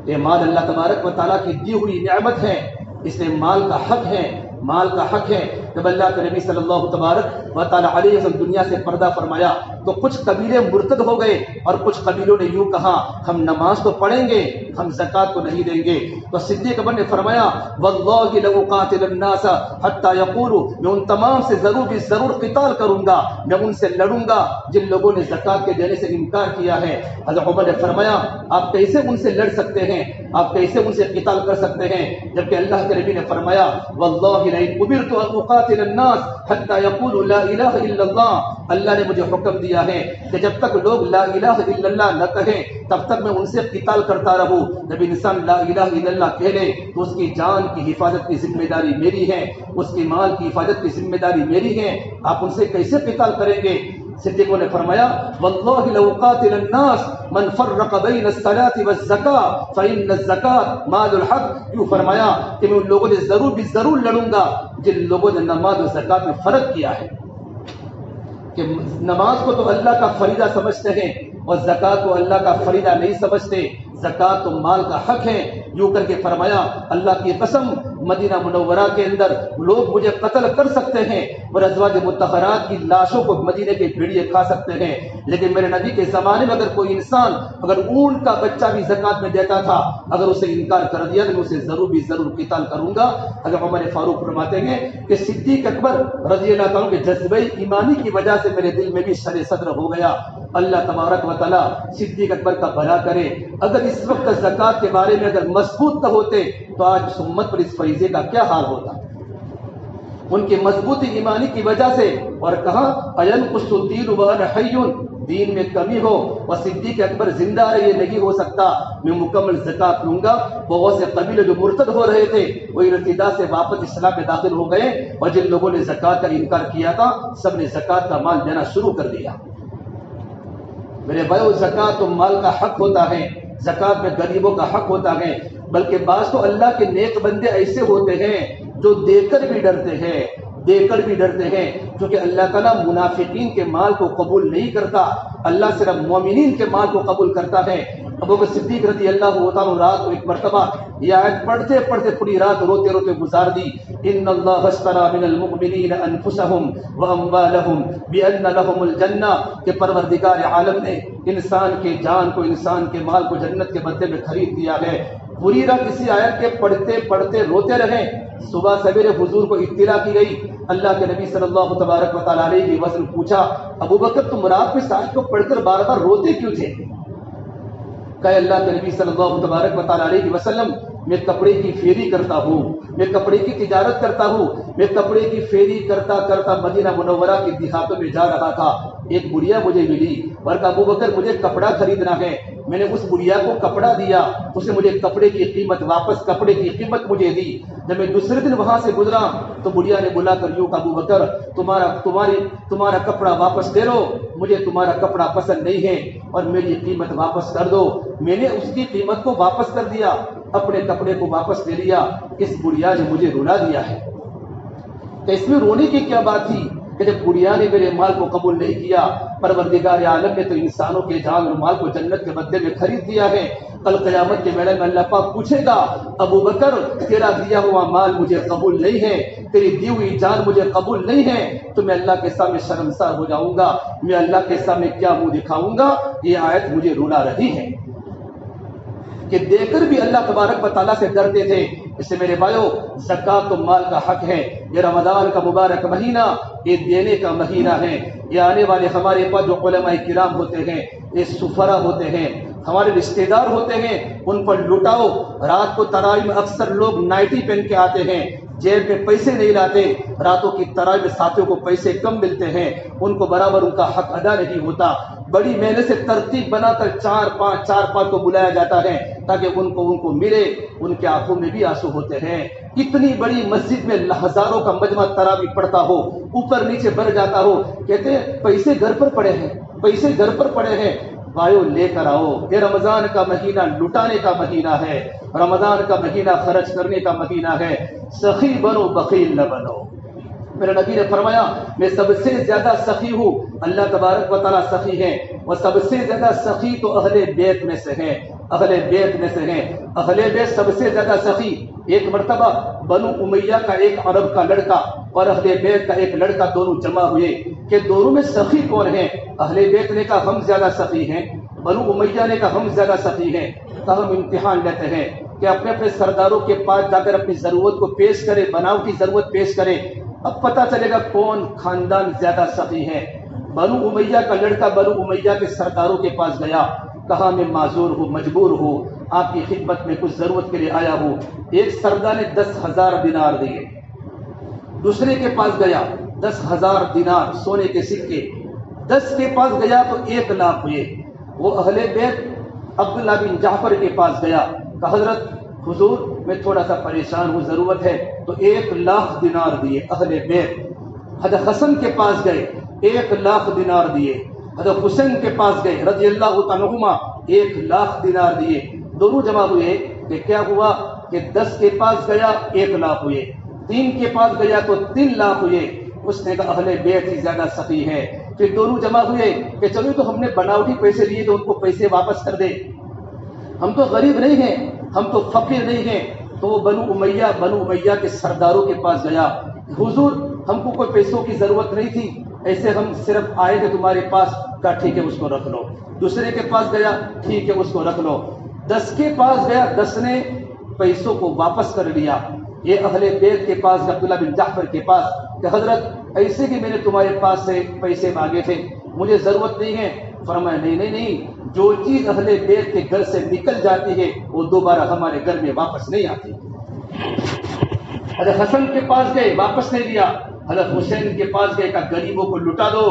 [SPEAKER 1] یہ مال اللہ تبارک و تعالیٰ کی دی ہوئی نعمت ہے، اس لیے مال کا حق ہے. جب اللہ کے نبی صلی اللہ تبارک و تعالیٰ علیہ وسلم دنیا سے پردہ فرمایا تو کچھ قبیلے مرتد ہو گئے اور کچھ قبیلوں نے یوں کہا ہم نماز تو پڑھیں گے، ہم زکوٰۃ کو نہیں دیں گے. تو صدیق اکبر نے فرمایا واللہ لأقاتل الناس حتى يقولوا، میں ان تمام سے ضرور قتال کروں گا، میں ان سے لڑوں گا جن لوگوں نے زکوٰۃ کے دینے سے انکار کیا ہے. حضرت عمر نے فرمایا آپ کیسے ان سے لڑ سکتے ہیں، آپ کیسے ان سے قتال کر سکتے ہیں، جبکہ اللہ کے نبی نے فرمایا واللہ لئن امرت ان اقاتل الناس حتى يقولوا لا الہ الا اللہ، اللہ نے مجھے حکم دیا ہے کہ جب تک لوگ لا الہ الا اللہ نہ کہیں تب تک میں ان سے قتال کرتا رہوں. جب انسان لا الہ الا اللہ کہہ لے تو اس کی جان کی حفاظت کی ذمہ داری میری ہے، اس کی مال کی حفاظت کی ذمہ داری میری ہے. آپ ان سے کیسے قتال کریں گے؟ صدیقوں نے فرمایا واللہ لو قاتل الناس من فرق بین الصلاۃ والزکاۃ فإن الزکاۃ مال الحق. یوں فرمایا کہ میں ان لوگوں سے ضرور لڑوں گا جن لوگوں نے نماز و زکوٰۃ میں فرق کیا ہے، کہ نماز کو تو اللہ کا فریضہ سمجھتے ہیں اور زکوٰۃ کو اللہ کا فریضہ نہیں سمجھتے. زکوٰۃ تو مال کا حق ہے. یوں کر کے فرمایا اللہ کی قسم مدینہ منورہ کے اندر لوگ مجھے قتل کر سکتے ہیں اور ازواج مطہرات کی لاشوں کو مدینے کے بھیڑیے کھا سکتے ہیں، لیکن میرے نبی کے زمانے میں اگر کوئی انسان اگر اونٹ کا بچہ بھی زکوٰۃ میں دیتا تھا، اگر اسے انکار کر دیا تو میں اسے ضرور قتال کروں گا. اگر عمر فاروق فرماتے ہیں کہ صدیق اکبر رضی اللہ عنہ کے جذبہ ایمانی کی وجہ سے میرے دل میں بھی شر صدر ہو گیا. اللہ تبارک و تعالیٰ صدیق اکبر کا بھلا کرے. اگر اس وقت زکوٰۃ کے بارے میں اگر مضبوط نہ ہوتے تو آج امت پر اس فریضے کا کیا حال ہوتا. ان کی مضبوطی ایمانی کی وجہ سے. اور کہا اینقص الدین وانا حی، دین میں کمی ہو اور صدیق اکبر زندہ رہے یہ نہیں ہو سکتا. میں مکمل زکوٰۃ لوں گا. بہت سے قبیلے جو مرتد ہو رہے تھے وہ ارتداد سے واپس اسلام میں داخل ہو گئے اور جن لوگوں نے زکوٰۃ کا انکار کیا تھا سب نے زکوٰۃ کا مال دینا شروع کر دیا. میرے بھائیو زکوٰۃ تو مال کا حق ہوتا ہے، زکوٰۃ میں غریبوں کا حق ہوتا ہے. بلکہ بعض تو اللہ کے نیک بندے ایسے ہوتے ہیں جو دے کر بھی ڈرتے ہیں کیونکہ اللہ تعالیٰ منافقین کے مال کو قبول نہیں کرتا، اللہ صرف مومنین کے مال کو قبول کرتا ہے. ابو بکر صدیق رضی اللہ عنہ رات کو ایک مرتبہ یہ آیت پڑھتے پوری رات روتے گزار دی. ان اللہ اشتری من المؤمنین انفسهم واموالهم بان لهم الجنہ، کہ پروردگار عالم نے انسان کے جان کو انسان کے مال کو جنت کے بدلے میں خرید دیا ہے. پوری رات اسی آیت کے پڑھتے روتے رہے صبح سویرے حضور کو اطلاع کی گئی، اللہ کے نبی صلی اللہ تبارک و تعالیٰ علیہ وسلم پوچھا ابو بکر تم رات میں ساجد کو پڑھ کر بار بار روتے کیوں تھے؟ کہ اللہ کے نبی صلی اللہ تبارک و تعالیٰ علیہ وسلم میں کپڑے کی پھیری کرتا ہوں، میں کپڑے کی تجارت کرتا ہوں، میں کپڑے کی پھیری کرتا کرتا مدینہ منورہ کی دیہاتوں میں جا رہا تھا، ایک بڑھیا مجھے ملی اور کہا ابو بکر مجھے کپڑا خریدنا ہے، میں نے اس بڑھیا کو کپڑا دیا، اس نے مجھے کپڑے کی قیمت واپس کپڑے کی قیمت مجھے دی، جب میں دوسرے دن وہاں سے گزرا تو بڑھیا نے بلا کر یوں کہا ابو بکر تمہارا کپڑا واپس لے لو، مجھے تمہارا کپڑا پسند نہیں ہے اور میری قیمت واپس کر دو۔ میں نے اس کی قیمت کو واپس کر دیا، اپنے کپڑے کو واپس لے لیا، اس بڑھیا نے مجھے رلا دیا ہے۔ تو اس میں رونے کی کیا بات تھی کہ جب بڑھیا نے میرے مال کو قبول نہیں کیا، پروردگار عالم نے تو انسانوں کے جان اور مال کو جنت کے بدلے میں خرید دیا ہے۔ کل قیامت کے میدان میں اللہ پاک پوچھے گا ابو بکر تیرا دیا ہوا مال مجھے قبول نہیں ہے، تیری دی ہوئی جان مجھے قبول نہیں ہے، تو میں اللہ کے سامنے شرمسار ہو جاؤں گا، میں اللہ کے سامنے کیا منہ دکھاؤں گا؟ یہ آیت مجھے رلا رہی ہے کہ دے کر بھی اللہ تبارک و تعالیٰ سے ڈرتے تھے۔ اس سے میرے بھائیو زکوٰۃ تو مال کا حق ہے، یہ رمضان کا مبارک مہینہ یہ دینے کا مہینہ ہے، یہ آنے والے ہمارے پاس جو علماء کرام ہوتے ہیں، یہ سفرا ہوتے ہیں، ہمارے رشتے دار ہوتے ہیں، ان پر لٹاؤ۔ رات کو تراویح میں اکثر لوگ نائٹی پہن کے آتے ہیں، جیب میں پیسے نہیں لاتے، راتوں کی تراویح میں ساتھیوں کو پیسے کم ملتے ہیں، ان کو برابر ان کا حق ادا نہیں ہوتا۔ بڑی محنت سے ترتیب بنا کر چار پانچ کو بلایا جاتا ہے تاکہ ان کو ملے، ان کے آنکھوں میں بھی آنسو ہوتے ہیں۔ اتنی بڑی مسجد میں ہزاروں کا مجمع تراویح پڑھتا ہو، اوپر نیچے بڑھ جاتا ہو، کہتے ہیں پیسے گھر پر پڑے ہیں، پیسے گھر پر پڑے ہیں۔ بھائیو لے کر آؤ، یہ رمضان کا مہینہ لٹانے کا مہینہ ہے، رمضان کا مہینہ خرچ کرنے کا مہینہ ہے، سخی بنو بخیل نہ بنو۔ میرے نبی نے فرمایا میں سب سے زیادہ سخی ہوں، اللہ تبارک و تعالیٰ سخی ہے، اور سب سے زیادہ سخی تو اہل بیت میں سے ہیں، اہل بیت میں سے ہیں، اہل بیت سب سے زیادہ سخی۔ ایک مرتبہ بنو امیہ کا ایک عرب کا لڑکا اور اہل بیت کا ایک لڑکا دونوں جمع ہوئے کہ دونوں میں سخی کون ہے؟ اہل بیت نے کہا ہم زیادہ سخی ہیں، بنو امیہ نے کہا ہم زیادہ سخی ہیں۔ تو ہم امتحان لیتے ہیں کہ اپنے اپنے سرداروں کے پاس جا کر اپنی ضرورت کو پیش کرے، بناوٹی ضرورت پیش کرے، اب پتہ چلے گا کون خاندان زیادہ سخی ہے۔ بنو امیہ کا لڑکا بنو امیہ کے سرداروں کے پاس گیا، کہا میں معذور ہوں، مجبور ہوں، آپ کی خدمت میں کچھ ضرورت کے لیے آیا ہوں۔ ایک سردار نے 10,000 دینار دیے، دوسرے کے پاس گیا 10,000 دینار سونے کے سکے، 10 کے پاس گیا تو 1 لاکھ ہوئے۔ وہ اہل بیت عبداللہ بن جعفر کے پاس گیا، کہ حضرت حضور میں تھوڑا سا پریشان ہوں، ضرورت ہے، تو 1 لاکھ دینار دیے اہل بیت۔ حضرت حسن کے پاس گئے، 1 لاکھ دینار دیے۔ حضرت حسین کے پاس گئے رضی اللہ تعالیٰ عنہما، 1 لاکھ دینار دیے۔ دونوں جمع ہوئے کہ کیا ہوا کہ 10 کے پاس گیا 1 لاکھ ہوئے، 3 کے پاس گیا تو 3 لاکھ ہوئے۔ اس نے کہا اہل بیت ہی زیادہ سخی ہے۔ پھر دونوں جمع ہوئے کہ چلو تو ہم نے بناوٹی پیسے لیے تو ان کو پیسے واپس کر دے، ہم تو غریب نہیں ہیں، ہم تو فقیر نہیں ہیں۔ تو وہ بنو امیہ کے سرداروں کے پاس گیا، حضور ہم کو کوئی پیسوں کی ضرورت نہیں تھی، ایسے ہم صرف آئے تھے تمہارے پاس، کہا ٹھیک ہے اس کو رکھ لو۔ دوسرے کے پاس گیا، ٹھیک ہے اس کو رکھ لو۔ 10 کے پاس گیا، 10 نے پیسوں کو واپس کر لیا۔ یہ اہل بیت کے پاس عبداللہ بن جعفر کے پاس کہ حضرت ایسے کہ میں نے تمہارے پاس سے پیسے مانگے تھے، مجھے ضرورت نہیں ہے۔ فرمایا نہیں، جو چیز اہل بیت کے گھر سے نکل جاتی ہے وہ دوبارہ ہمارے گھر میں واپس نہیں آتی۔ حضرت حسن کے پاس گئے، واپس نہیں دیا۔ حضرت حسین کے پاس گئے، کہا غریبوں کو لٹا دو،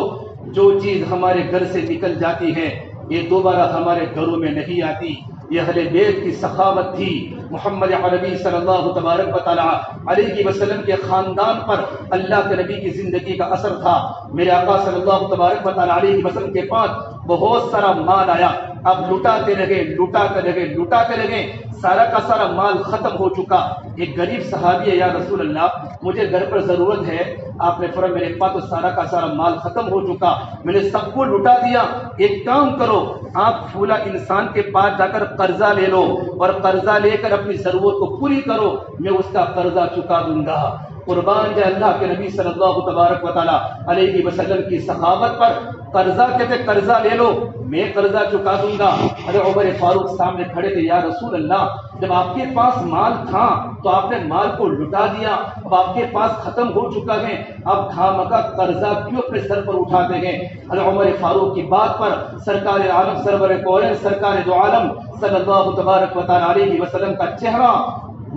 [SPEAKER 1] جو چیز ہمارے گھر سے نکل جاتی ہے یہ دوبارہ ہمارے گھروں میں نہیں آتی۔ یہ اہل بیت کی سخاوت تھی۔ محمد عربی صلی اللہ تبارک و تعالیٰ علیہ وسلم کے خاندان پر اللہ کے نبی کی زندگی کا اثر تھا۔ میرے آقا صلی اللہ تبارک و تعالیٰ علیہ وسلم کے پاس بہت سارا مال آیا، اب لٹاتے رہے، سارا کا سارا مال ختم ہو چکا۔ ایک غریب صحابی ہے، یا رسول اللہ مجھے گھر پر ضرورت ہے۔ آپ نے فرمایا میرے پاس تو سارا کا سارا مال ختم ہو چکا، میں نے سب کو لٹا دیا، ایک کام کرو آپ پھولا انسان کے پاس جا کر قرضہ لے لو اور قرضہ لے کر اپنی ضرورت کو پوری کرو، میں اس کا قرضہ چکا دوں گا۔
[SPEAKER 2] قربان جائے اللہ کے نبی صلی اللہ تبارک و تعالیٰ علیہ وسلم کی سخاوت پر۔ قرضہ کہتے قرضہ لے لو، میں قرضہ چکا دوں گا۔ ارے عمر فاروق سامنے کھڑے تھے، یا رسول اللہ جب آپ کے پاس مال تھا تو آپ نے مال کو لٹا دیا، اب آپ کے پاس ختم ہو چکا ہے، اب خامخواہ قرضہ کیوں اپنے سر پر اٹھاتے ہیں؟ ارے عمر فاروق کی بات پر سرکار عالم سرور کونین سرکار دو عالم صلی اللہ تبارک و تعالیٰ علیہ وسلم کا چہرہ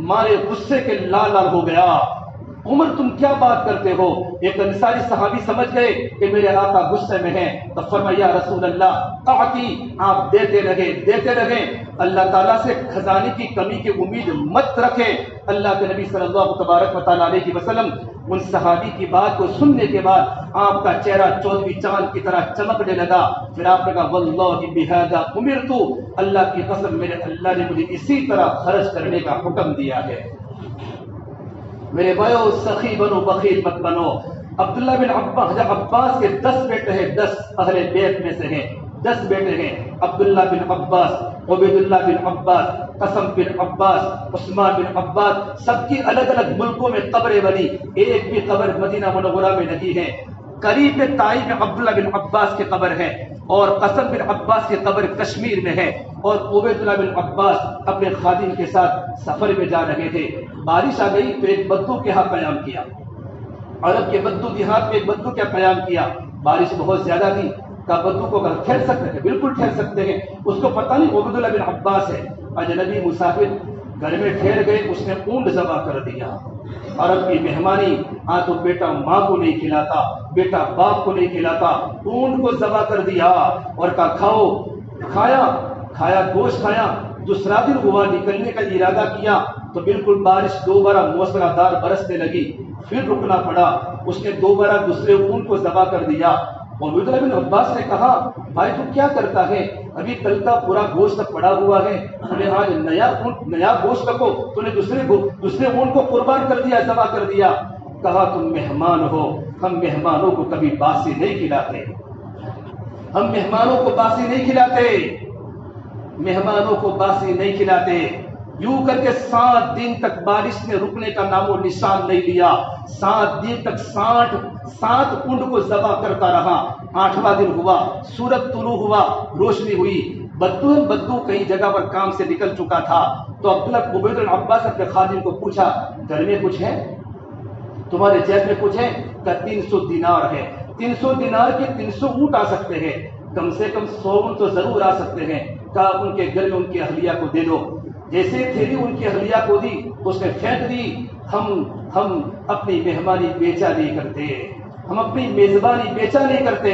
[SPEAKER 2] مارے غصے کے لال لال ہو گیا۔ عمر تم کیا بات کرتے ہو؟ ایک انصاری صحابی سمجھ گئے کہ میرے آقا غصے میں ہیں، تو فرمایا یا رسول اللہ اعطی، آپ دیتے رہے، اللہ تعالیٰ سے خزانے کی کمی کی امید مت رکھے۔ اللہ کے نبی صلی اللہ تبارک و تعالیٰ علیہ وسلم ان صحابی کی بات کو سننے کے بعد آپ کا چہرہ 14ویں چاند کی طرح چمکنے لگا۔ پھر آپ نے کہا واللہ بہذا امرت، اللہ کی قسم میرے اللہ نے مجھے اسی طرح خرچ کرنے کا حکم دیا ہے۔ میرے بھائیو سخی بنو بخیل مت بنو۔ عبداللہ بن عباس کے 10 بیٹے ہیں، 10 اہل بیت میں سے ہیں، 10 بیٹے ہیں۔ عبداللہ بن عباس، عبید اللہ بن عباس، قسم بن عباس، عثمان بن عباس، سب کی الگ الگ ملکوں میں قبریں بنی، ایک بھی قبر مدینہ منورہ میں نہیں ہے۔ قریب میں طائف میں عبداللہ بن عباس کی قبر ہے، اور قسم بن عباس کی قبر کشمیر میں ہے، اور عبید اللہ بن عباس اپنے خادم کے ساتھ سفر میں جا رہے تھے۔ بارش آ گئی تو ایک بدو کے ہاں قیام کیا، عرب کے بدو دیہات میں ایک بدو کیا قیام کیا، بارش بہت زیادہ تھی، کہا بدو کو اگر ٹھہر سکتے ہیں بالکل ٹھہر سکتے ہیں، اس کو پتہ نہیں عبید اللہ بن عباس ہے، اجنبی مسافر گھر میں ٹھہر گئے، اس نے اونٹ ذبح کر دیا۔ عرب کی مہمانی، تو بیٹا ماں کو نہیں کھلاتا، بیٹا باپ کو نہیں کھلاتا، اونٹ کو ذبح کر دیا اور کہا کھاؤ، کھایا گوشت کھایا۔ دوسرا دن ہوا، نکلنے کا ارادہ کیا تو بالکل بارش دوبارہ موسلادھار برسنے لگی، پھر رکنا پڑا، اس نے دوبارہ دوسرے اونٹ کو ذبح کر دیا۔ اور عبید اللہ بن عباس نے کہا بھائی تو کیا کرتا ہے، ابھی کل کا پورا گوشت پڑا ہوا ہے، تو نے آج نیا گوشت رکھو، تو نے دوسرے اونٹ کو قربان کر دیا، ذبح کر دیا۔ کہا تم مہمان ہو، ہم مہمانوں کو کبھی باسی نہیں کھلاتے، ہم مہمانوں کو باسی نہیں کھلاتے، مہمانوں کو باسی نہیں کھلاتے۔ یوں کر کے 7 دن تک بارش نے رکنے کا نام و نشان نہیں لیا، 7 دن تک 7 اونٹ کو ذبح کرتا رہا۔ 8واں دن ہوا، سورج طلوع ہوا، روشنی ہوئی، بدو کئی جگہ پر کام سے نکل چکا تھا، تو عبید بن عباس اپنے خادم کو پوچھا گھر میں کچھ ہے، تمہارے جیب میں کچھ ہے؟ کہ 300 دینار ہے۔ 300 دینار کے 300 اونٹ آ سکتے ہیں، کم سے کم 100 اونٹ تو ضرور آ سکتے ہیں۔ کہا ان کے گھر میں ان کی اہلیہ کو دے دو۔ جیسے تھیلی ان کی اہلیہ کو دی، اس نے پھینک دی۔ ہم اپنی مہمانی بیچا نہیں کرتے، ہم اپنی میزبانی بیچا نہیں کرتے،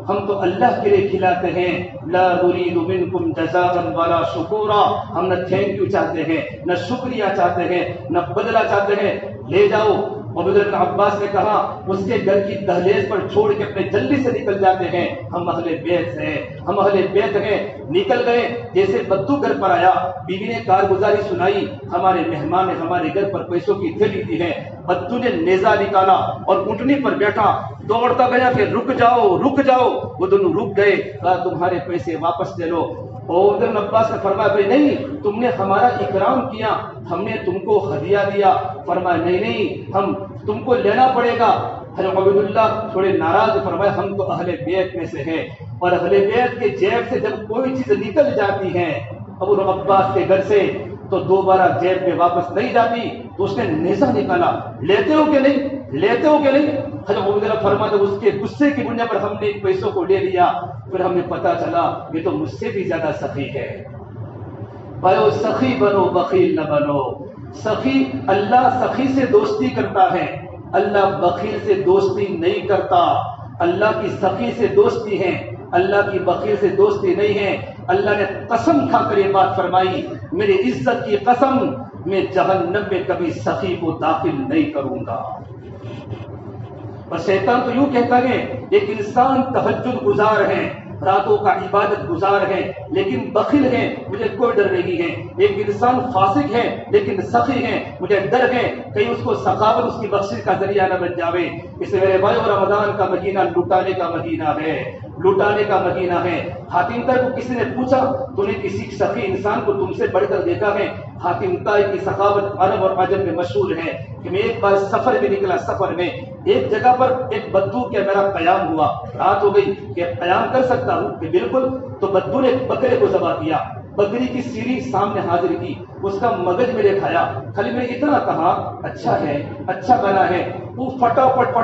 [SPEAKER 2] ہم تو اللہ کے لیے کھلاتے ہیں۔ لا نريد منکم جزاء ولا شکورا، ہم نہ تھینک یو چاہتے ہیں، نہ شکریہ چاہتے ہیں، نہ بدلہ چاہتے ہیں، لے جاؤ۔ عبید بن عباس نے کہا اس کے گھر کی دہلیز پر چھوڑ کے اپنے جلدی سے نکل جاتے ہیں، ہم اہل بیت ہیں، ہم اہل بیت ہیں۔ نکل گئے، جیسے بدو گھر پر آیا، بیوی نے کارگزاری سنائی، ہمارے مہمان نے ہمارے گھر پر پیسوں کی تھیلی دی ہے۔ بدو نے نیزہ نکالا اور اونٹنی پر بیٹھا، دوڑتا گیا کہ رک جاؤ رک جاؤ، وہ دونوں رک گئے، کہا تمہارے پیسے واپس دے لو۔ اور ابن عباس نے فرمایا بھائی نہیں، تم نے ہمارا اکرام کیا، ہم نے تم کو ہدیہ دیا۔ فرمایا نہیں ہم تم کو لینا پڑے گا۔ حضرت عبید اللہ تھوڑے ناراض، فرمایا ہم تو اہل بیت میں سے ہیں، اور اہل بیت کے جیب سے جب کوئی چیز نکل جاتی ہے ابو عباس کے گھر سے تو دوبارہ جیب میں واپس نہیں جاتی، تو اس نے نیزہ نکالا، لیتے ہو کہ نہیں؟ حضرت عبید اللہ فرمایا اس کے غصے کی بنیاد پر ہم نے پیسوں کو لے لیا، پھر ہمیں پتا چلا یہ تو مجھ سے بھی زیادہ سخی ہے۔ بھائیو سخی بنو بخیل نہ بنو۔ سخی، اللہ سخی سے دوستی کرتا ہے، اللہ بخیل سے دوستی نہیں کرتا۔ اللہ کی سخی سے دوستی ہے، اللہ کی بخیل سے دوستی نہیں ہے۔ اللہ نے قسم کھا کر یہ بات فرمائی، میری عزت کی قسم، میں جہنم میں کبھی سخی کو داخل نہیں کروں گا۔ اور شیطان تو یوں کہتا ہے ایک انسان تہجد گزار ہے، راتوں کا عبادت گزار ہیں لیکن بخیل ہیں، مجھے کوئی ڈر نہیں ہے۔ ایک انسان فاسق ہے لیکن سخی ہے، مجھے ڈر ہے کہیں اس کو سخاوت اس کی بخشش کا ذریعہ نہ بن جاوے۔ اس لیے میرے بھائی رمضان کا مہینہ لٹانے کا مہینہ ہے، لٹانے کا مہینہ ہے۔ حاتم طائی کو کسی نے پوچھا تو نے کسی سخی انسان کو تم سے بڑھ کر دیکھا ہے؟ حاتم طائی کی سخاوت عرب اور عجم میں مشہور ہے کہ میں ایک بار سفر میں نکلا، سفر میں ایک جگہ پر ایک بدو کے میرا قیام ہوا، رات ہو گئی کہ قیام کر سکتا ہوں کہ بالکل، تو بدو نے بکرے کو ذبح کیا، بکری کی سیری سامنے حاضر کی، اس کا مغز میں نے کھایا، خالی میں اتنا کہا اچھا ہے، اچھا بنا ہے۔ وہ فٹافٹ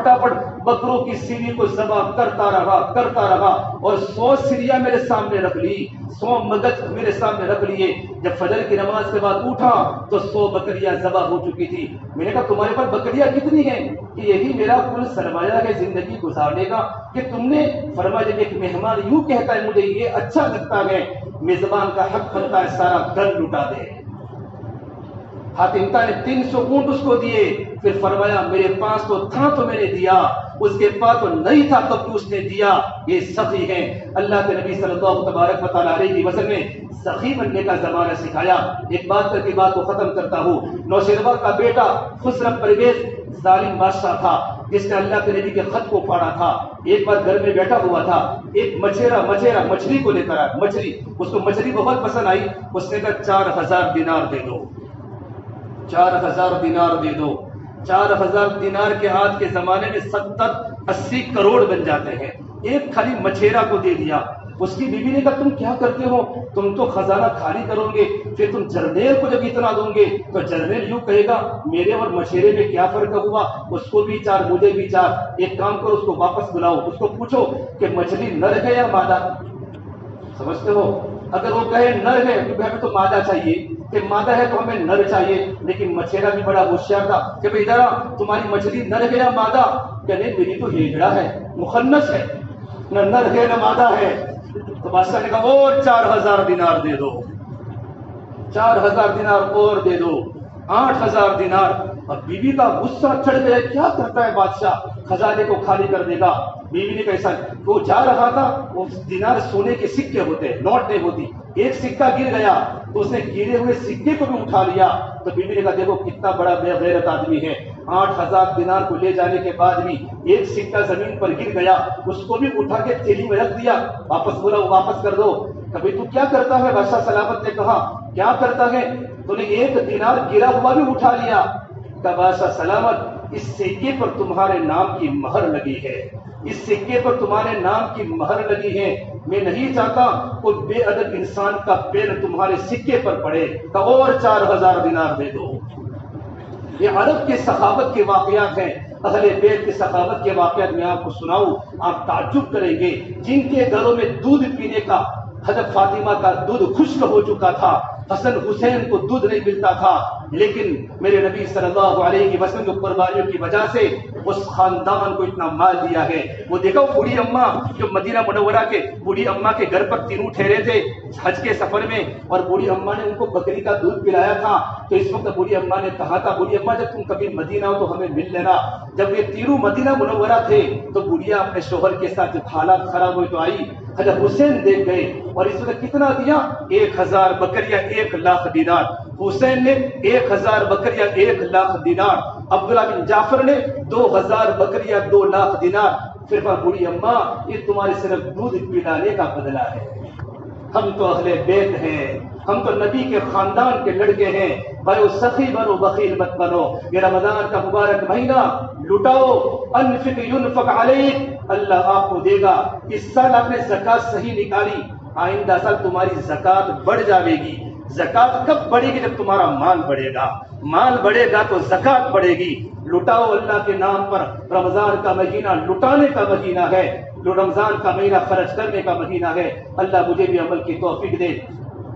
[SPEAKER 2] بکروں کی سیری کو ذبح کرتا رہا اور 100 سیریاں میرے سامنے رکھ لی، 100 مغز میرے سامنے رکھ لیے۔ جب فجر کی نماز کے بعد اٹھا تو 100 بکریاں ذبح ہو چکی تھی۔ میں نے کہا تمہارے پاس بکریاں کتنی ہیں؟ کہ یہی میرا کل سرمایہ ہے زندگی گزارنے کا، کہ تم نے فرمایا جب ایک مہمان یوں کہتا ہے مجھے یہ اچھا لگتا ہے، میزبان کا حق بنتا ہے سارا گھر لٹا دے۔ حاتم طائی نے 300 اونٹ اس کو دیے، پھر فرمایا میرے پاس تو تھا تو میں نے دیا، اس کے پاس تو نہیں تھا تب تو اس نے دیا۔ یہ سخی ہیں۔ اللہ کے نبی صلی اللہ تبارک و تعالیٰ علیہ وسلم نے سخی بننے کا زمانہ سکھایا۔ ایک بات کر کے بات کو ختم کرتا ہوں۔ نوشیروان کا بیٹا خسرو پرویز ظالم بادشاہ تھا جس نے اللہ کے نبی کے خط کو پاڑا تھا۔ ایک بار گھر میں بیٹھا ہوا تھا، ایک مچھیرا مچھلی کو لے کر آیا، اس کو مچھلی بہت پسند آئی، اس نے کہا 4000 دینار دے دو، 4000 دینار دے دو۔ 4000 دینار کے آج کے زمانے میں 70-80 کروڑ بن جاتے ہیں۔ ایک خالی مچھیرا کو دے دیا۔ اس کی بیوی نے کہا تم کیا کرتے ہو؟ تم تو خزانہ خالی کرو گے، پھر تم جرنیل کو جب اتنا دو گے تو جرنیل یوں کہے گا میرے اور مچھیرے میں کیا فرق ہوا، اس کو بھی 4 مجھے بھی 4۔ ایک کام کرو اس کو واپس بلاؤ، اس کو پوچھو کہ مچھلی نر ہے یا مادہ؟ سمجھتے ہو؟ اگر وہ کہے نر ہے تو ہمیں تو مادہ چاہیے، کہ مادہ ہے تو ہمیں نر چاہیے۔ لیکن مچھیرا بھی بڑا ہوشیار تھا کہ بھائی ادھر تمہاری مچھلی نر ہے یا مادہ؟ کہنے میری تو ہیجڑا ہے، مخنث ہے، نہ نر ہے نہ مادہ ہے۔ تو بادشاہ نے کہا اور 4000 دینار دے دو، 4000 دینار اور دے دو، 8000 دینار۔ اور بیوی کا غصہ چڑھ گیا، کیا کرتا ہے بادشاہ، خزانے کو خالی کر دے گا۔ بیوی نے کیسا، وہ جا رہا تھا، وہ دینار سونے کے سکے ہوتے، نوٹ نہیں ہوتی، ایک سکہ گر گیا تو اس نے گرے ہوئے سکے کو بھی اٹھا لیا۔ تو بیوی نے کہا دیکھو کتنا بڑا بے غیرت آدمی ہے، 8000 دینار کو لے جانے کے بعد بھی ایک سکہ زمین پر گر گیا، اس کو بھی اٹھا کے تھیلی میں رکھ دیا، واپس بولا واپس کر دو۔ کبھی تو کیا کرتا ہے؟ بادشاہ سلامت نے کہا کیا کرتا ہے؟ تو نے ایک دینار گرا ہوا بھی اٹھا لیا۔ کہ بادشاہ سلامت اس سکے پر تمہارے نام کی مہر لگی ہے، اس سکے پر تمہارے نام کی مہر لگی ہے، میں نہیں چاہتا کوئی بے ادب انسان کا پیر تمہارے سکے پر پڑے، کہ اور 4000 دینار دے دو۔ یہ عرب کے سخاوت کے واقعات ہیں، اہل بیت کے سخاوت کے واقعات میں آپ کو سناؤں، آپ تعجب کریں گے۔ جن کے گھروں میں دودھ پینے کا، حضرت فاطمہ کا دودھ خشک ہو چکا تھا، حسن حسین کو دودھ نہیں ملتا تھا، لیکن میرے نبی صلی اللہ علیہ وسلم کی قربانیوں کی وجہ سے اس خاندان کو اتنا مال دیا ہے۔ وہ دیکھو بوڑھی اماں جو مدینہ منورہ کے بوڑھی اماں کے گھر پر تینوں ٹھہرے تھے حج کے سفر میں، اور بوڑھی اماں نے ان کو بکری کا دودھ پلایا تھا۔ تو اس وقت بوڑھی اماں نے کہا تھا بوڑھی اماں جب تم کبھی مدینہ ہو تو ہمیں مل لینا۔ جب یہ تینوں مدینہ منورہ تھے تو بوڑھیا اپنے شوہر کے ساتھ جب حالات خراب ہوئے تو آئی، حضرت حسین دیکھ گئے اور اس وقت کتنا دیا؟ 1000 بکریاں 1,00,000 دینار۔ حسین نے 1000 بکریاں 1,00,000 دینار، عبداللہ بن جعفر نے 2000 بکریاں 2,00,000 دینار۔ پھر بوڑھی اماں یہ تمہارے صرف دودھ پلانے کا بدلہ ہے، ہم تو اہل بیت ہیں، ہم تو نبی کے خاندان کے لڑکے ہیں، بھائی سخی بنو بخیل مت بنو۔ یہ رمضان کا مبارک مہینہ لٹاؤ، انفق ینفق علیک، اللہ آپ کو دے گا۔ اس سال آپ نے زکات صحیح نکالی، آئندہ سال تمہاری زکات بڑھ جائے گی۔ زکات کب بڑھے گی؟ جب تمہارا مال بڑھے گا، مال بڑھے گا تو زکات بڑھے گی۔ لٹاؤ اللہ کے نام پر، رمضان کا مہینہ لٹانے کا مہینہ ہے، رمضان کا مہینہ خرچ کرنے کا مہینہ ہے۔ اللہ مجھے بھی عمل کی توفیق دے،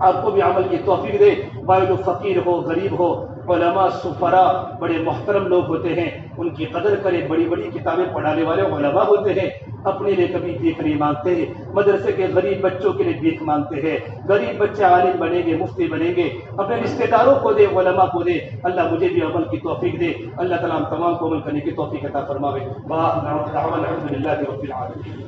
[SPEAKER 2] آپ کو بھی عمل کی توفیق دے۔ بھائی جو فقیر ہو، غریب ہو، علماء سفراء بڑے محترم لوگ ہوتے ہیں، ان کی قدر کرے۔ بڑی بڑی کتابیں پڑھانے والے علماء ہوتے ہیں، اپنے لیے کبھی بھیک نہیں مانگتے ہیں، مدرسے کے غریب بچوں کے لیے بھیک مانگتے ہیں۔ غریب بچے عالم بنیں گے، مفتی بنیں گے، اپنے رشتہ داروں کو دے، علماء کو دے۔ اللہ مجھے بھی عمل کی توفیق دے، اللہ تعالیٰ ہم تمام کو عمل کرنے کی توفیق عطا فرماوے۔ الحمد للہ رب العالمین۔